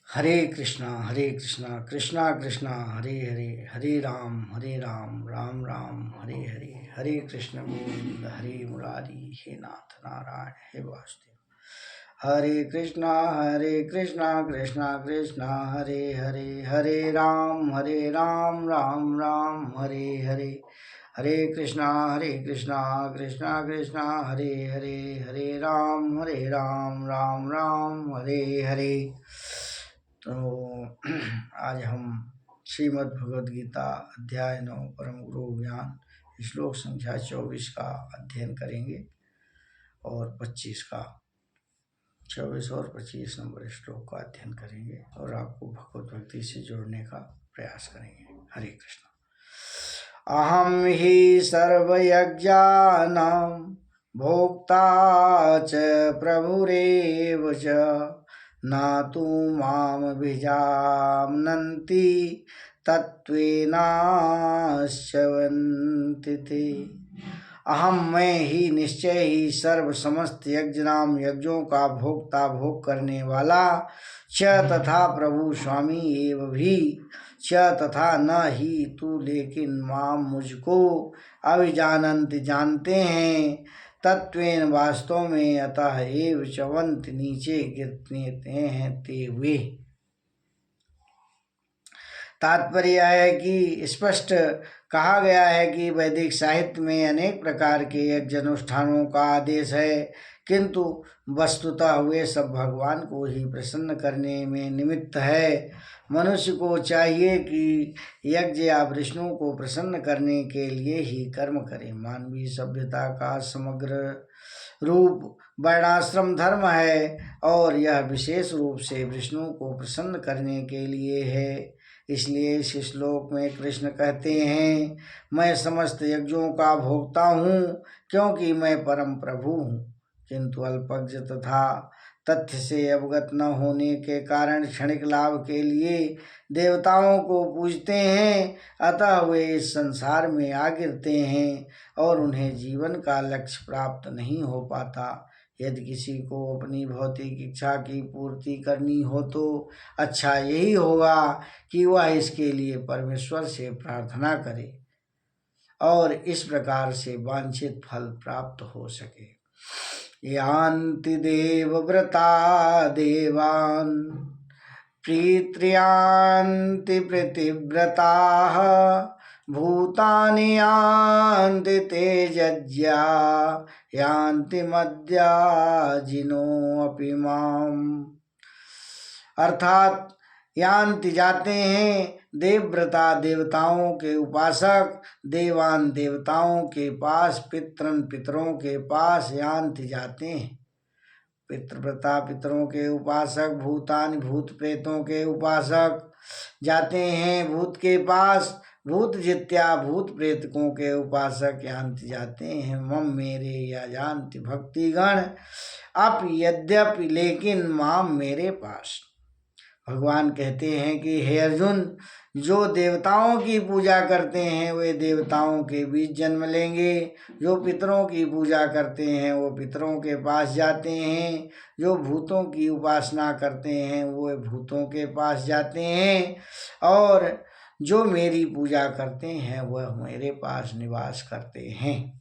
हरे कृष्णा कृष्णा कृष्णा हरे हरे, हरे राम राम राम हरे हरे, हरे कृष्ण गोविंद हरे मुरारी, हे नाथ नारायण हे वासुदेव। हरे कृष्णा कृष्णा कृष्णा हरे हरे, हरे राम राम राम हरे हरे, हरे कृष्णा कृष्णा कृष्णा हरे हरे, हरे राम राम राम हरे हरे। तो आज हम श्रीमद् भगवद गीता अध्याय 9 परम गुरु ज्ञान श्लोक संख्या 24 का अध्ययन करेंगे और 25 का 24 और 25 नंबर श्लोक का अध्ययन करेंगे और आपको भगवत भक्ति से जोड़ने का प्रयास करेंगे। हरे कृष्ण। अहम ही सर्वयज्ञानां भोक्ता च प्रभुरेव च न तु मामभिजानन्ति तत्त्वेनाश्चवन्ति ते। अहम मैं ही निश्चय ही सर्व समस्त यज्ञनाम यज्ञों का भोक्ता भोग करने वाला, च तथा प्रभु स्वामी एव भी, च तथा न ही तू लेकिन माम मुझको, अभिजानन्ति जानते हैं, तत्वेन वास्तव में, अतः एव चवंत नीचे गिरते हैं ते वे। तात्पर्य है कि स्पष्ट कहा गया है कि वैदिक साहित्य में अनेक प्रकार के यज्ञ अनुष्ठानों का आदेश है, किंतु वस्तुतः वे सब भगवान को ही प्रसन्न करने में निमित्त है। मनुष्य को चाहिए कि यज्ञ या विष्णु को प्रसन्न करने के लिए ही कर्म करे। मानवीय सभ्यता का समग्र रूप वर्णाश्रम धर्म है और यह विशेष रूप से विष्णु को प्रसन्न करने के लिए है। इसलिए इस श्लोक में कृष्ण कहते हैं, मैं समस्त यज्ञों का भोक्ता हूँ क्योंकि मैं परम प्रभु हूँ, किंतु अल्पज्ञ तथा तथ्य से अवगत न होने के कारण क्षणिक लाभ के लिए देवताओं को पूजते हैं। अतः वे इस संसार में आ गिरते हैं और उन्हें जीवन का लक्ष्य प्राप्त नहीं हो पाता। यदि किसी को अपनी भौतिक इच्छा की पूर्ति करनी हो तो अच्छा यही होगा कि वह इसके लिए परमेश्वर से प्रार्थना करे और इस प्रकार से वांछित फल प्राप्त हो सके। यान्ति देवव्रता देवान् प्रीत्यान्ति प्रतिव्रताः, भूतानि यान्ति तेजज्ञा, यान्ति मद्याजिनोऽपि माम्। अर्थात यान्ति जाते हैं, देवव्रता देवताओं के उपासक, देवान देवताओं के पास, पितरन पितरों के पास, यान्ति जाते हैं। पितृव्रता पितरों के उपासक, भूतानि भूत प्रेतों के उपासक जाते हैं भूत के पास, भूत जित्या भूत प्रेतकों के उपासक यान्ति जाते हैं मम मेरे या जानति भक्तिगण, अप यद्यपि लेकिन माम मेरे पास। भगवान कहते हैं कि हे अर्जुन, जो देवताओं की पूजा करते हैं वे देवताओं के बीच जन्म लेंगे, जो पितरों की पूजा करते हैं वो पितरों के पास जाते हैं, जो भूतों की उपासना करते हैं वो भूतों के पास जाते हैं, और जो मेरी पूजा करते हैं वह मेरे पास निवास करते हैं।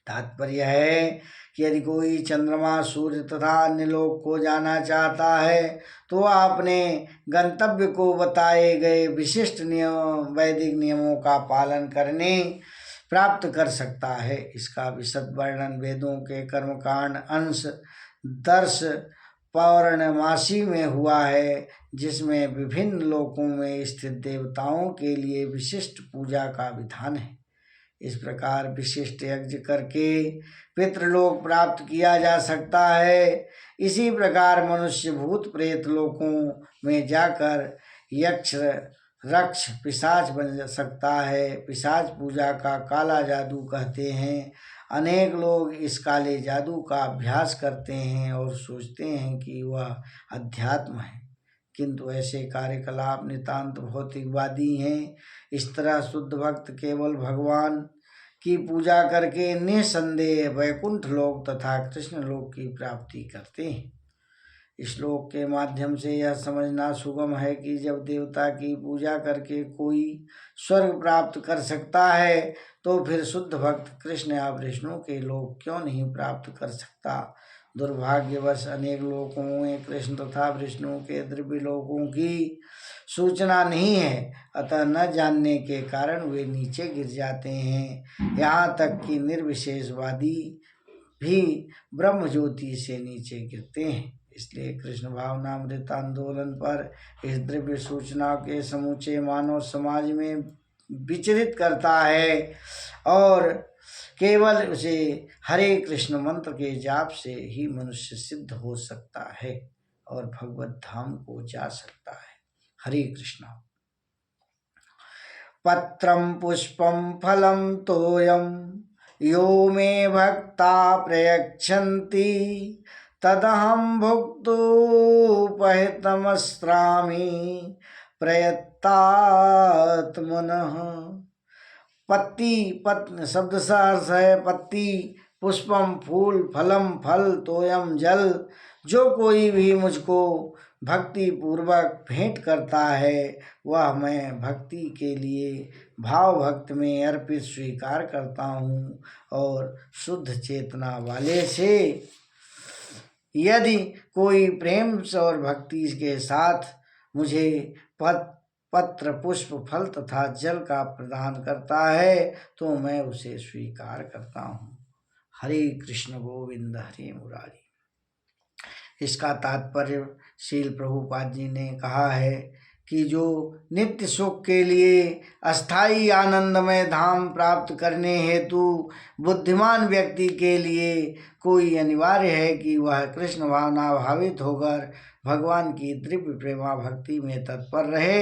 तात्पर्य है कि यदि कोई चंद्रमा सूर्य तथा अन्य लोक को जाना चाहता है तो वह अपने गंतव्य को बताए गए विशिष्ट नियम वैदिक नियमों का पालन करने प्राप्त कर सकता है। इसका विशद वर्णन वेदों के कर्मकांड अंश दर्श पौर्णमासी में हुआ है, जिसमें विभिन्न लोकों में स्थित देवताओं के लिए विशिष्ट पूजा का विधान है। इस प्रकार विशिष्ट यज्ञ करके पितृलोक प्राप्त किया जा सकता है। इसी प्रकार मनुष्य भूत प्रेत लोकों में जाकर यक्ष रक्ष पिशाच बन सकता है। पिशाच पूजा का काला जादू कहते हैं। अनेक लोग इस काले जादू का अभ्यास करते हैं और सोचते हैं कि वह अध्यात्म है, किंतु ऐसे कार्यकलाप नितांत भौतिकवादी हैं। इस तरह शुद्ध भक्त केवल भगवान की पूजा करके निसंदेह वैकुंठ लोक तथा कृष्ण लोक की प्राप्ति करते हैं। श्लोक के माध्यम से यह समझना सुगम है कि जब देवता की पूजा करके कोई स्वर्ग प्राप्त कर सकता है तो फिर शुद्ध भक्त कृष्ण या विष्णु के लोक क्यों नहीं प्राप्त कर सकता। दुर्भाग्यवश अनेक लोकों में कृष्ण तथा विष्णु के दिव्य लोकों की सूचना नहीं है, अतः न जानने के कारण वे नीचे गिर जाते हैं। यहाँ तक कि निर्विशेषवादी भी ब्रह्म ज्योति से नीचे गिरते हैं। इसलिए कृष्ण भावनामृत आंदोलन पर इस द्रव्य सूचना के समूचे मानव समाज में विचरित करता है और केवल उसे हरे कृष्ण मंत्र के जाप से ही मनुष्य सिद्ध हो सकता है और भगवत धाम को जा सकता है। हरे कृष्णा। पत्रं पुष्पं फलं तोयं यो मे भक्ता प्रयच्छन्ति तदहं भुक्तोपहृतमस्रामि प्रयत्तात्मनः। पत्ती शब्द का अर्थ है पत्ती, पुष्पम फूल, फलम फल, तोयम जल। जो कोई भी मुझको भक्ति पूर्वक भेंट करता है वह मैं भक्ति के लिए भाव भक्त में अर्पित स्वीकार करता हूँ और शुद्ध चेतना वाले से यदि कोई प्रेम और भक्ति के साथ मुझे पत्र पुष्प फल तथा जल का प्रदान करता है तो मैं उसे स्वीकार करता हूँ। हरे कृष्ण गोविंद हरे मुरारी। इसका तात्पर्य श्रील प्रभुपाद जी ने कहा है कि जो नित्य सुख के लिए अस्थाई आनंदमय धाम प्राप्त करने हेतु बुद्धिमान व्यक्ति के लिए कोई अनिवार्य है कि वह कृष्ण भावना भावित होकर भगवान की दिव्य प्रेमा भक्ति में तत्पर रहे।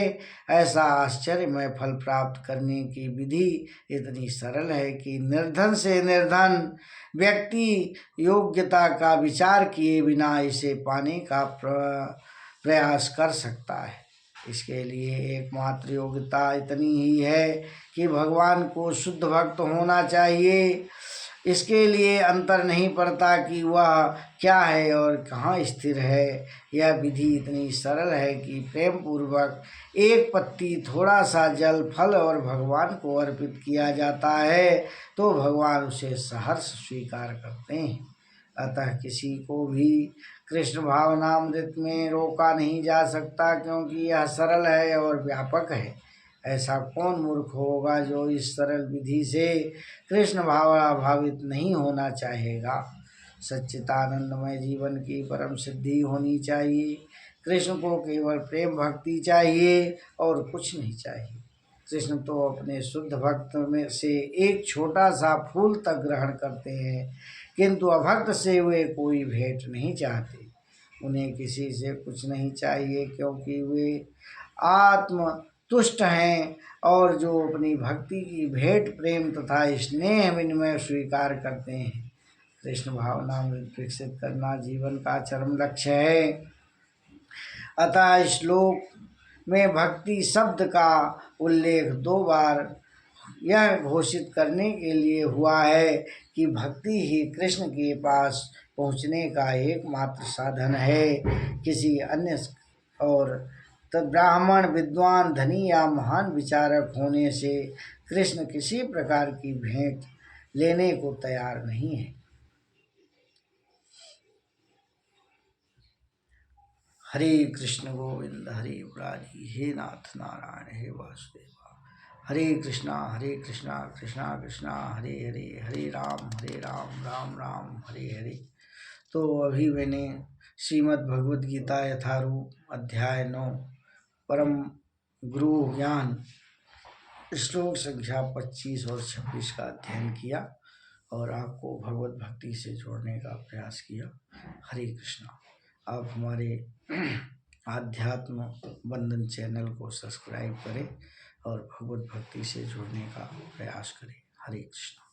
ऐसा आश्चर्यमय फल प्राप्त करने की विधि इतनी सरल है कि निर्धन से निर्धन व्यक्ति योग्यता का विचार किए बिना इसे पाने का प्रयास कर सकता है। इसके लिए एकमात्र योग्यता इतनी ही है कि भगवान को शुद्ध भक्त होना चाहिए। इसके लिए अंतर नहीं पड़ता कि वह क्या है और कहाँ स्थिर है। यह विधि इतनी सरल है कि प्रेम पूर्वक एक पत्ती, थोड़ा सा जल, फल और भगवान को अर्पित किया जाता है तो भगवान उसे सहर्ष स्वीकार करते हैं। अतः किसी को भी कृष्ण भावनामृत में रोका नहीं जा सकता क्योंकि यह सरल है और व्यापक है। ऐसा कौन मूर्ख होगा जो इस सरल विधि से कृष्ण भावित नहीं होना चाहेगा। सच्चिदानंदमय जीवन की परम सिद्धि होनी चाहिए। कृष्ण को केवल प्रेम भक्ति चाहिए और कुछ नहीं चाहिए। कृष्ण तो अपने शुद्ध भक्त में से एक छोटा सा फूल तक ग्रहण करते हैं, किंतु अभक्त से वे कोई भेंट नहीं चाहते। उन्हें किसी से कुछ नहीं चाहिए क्योंकि वे आत्म तुष्ट हैं और जो अपनी भक्ति की भेंट प्रेम तथा स्नेह विनिमय स्वीकार करते हैं। कृष्ण भावना में विकसित करना जीवन का चरम लक्ष्य है। अतः श्लोक में भक्ति शब्द का उल्लेख 2 बार यह घोषित करने के लिए हुआ है कि भक्ति ही कृष्ण के पास पहुँचने का एकमात्र साधन है। किसी अन्य और तब ब्राह्मण, विद्वान, धनी या महान विचारक होने से कृष्ण किसी प्रकार की भेंट लेने को तैयार नहीं है। हरे कृष्ण गोविंद हरे मुरारी। हे नाथ नारायण हे वासुदेवा। हरे कृष्णा कृष्णा कृष्णा हरे हरे, हरे राम राम राम हरे हरे। तो अभी मैंने श्रीमद् भगवद गीता यथारूप अध्याय 9 परम गुरु ज्ञान श्लोक संख्या 25 और 26 का अध्ययन किया और आपको भगवत भक्ति से जोड़ने का प्रयास किया। हरे कृष्णा। आप हमारे आध्यात्म बंधन चैनल को सब्सक्राइब करें और भगवत भक्ति से जुड़ने का प्रयास करें। हरे कृष्णा।